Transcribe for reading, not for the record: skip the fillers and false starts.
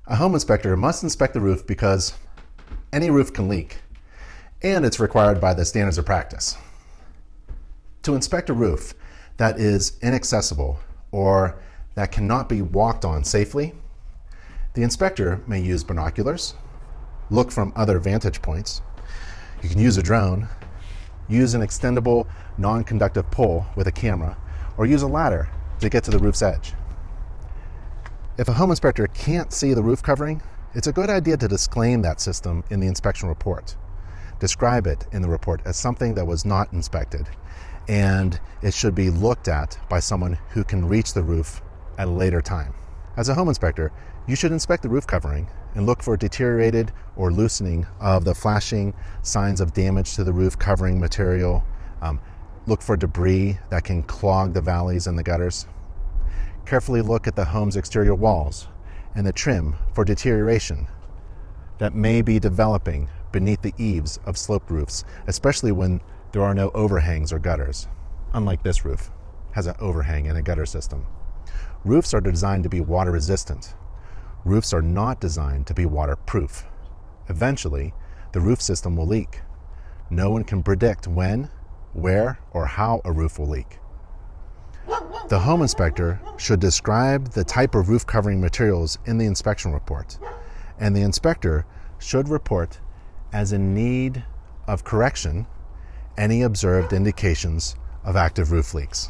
A home inspector must inspect the roof because any roof can leak, and it's required by the standards of practice. To inspect a roof that is inaccessible or that cannot be walked on safely, the inspector may use binoculars, look from other vantage points. You can use a drone, use an extendable non-conductive pole with a camera, or use a ladder to get to the roof's edge. If a home inspector can't see the roof covering, it's a good idea to disclaim that system in the inspection report. Describe it in the report as something that was not inspected, and it should be looked at by someone who can reach the roof at a later time. As a home inspector, you should inspect the roof covering and look for deteriorated or loosening of the flashing signs of damage to the roof covering material. Look for debris that can clog the valleys and the gutters. Carefully look at the home's exterior walls and the trim for deterioration that may be developing beneath the eaves of sloped roofs, especially when there are no overhangs or gutters. Unlike this roof, has an overhang and a gutter system. Roofs are designed to be water resistant. Roofs are not designed to be waterproof. Eventually, the roof system will leak. No one can predict when, where, or how a roof will leak. The home inspector should describe the type of roof covering materials in the inspection report, and the inspector should report as in need of correction any observed indications of active roof leaks.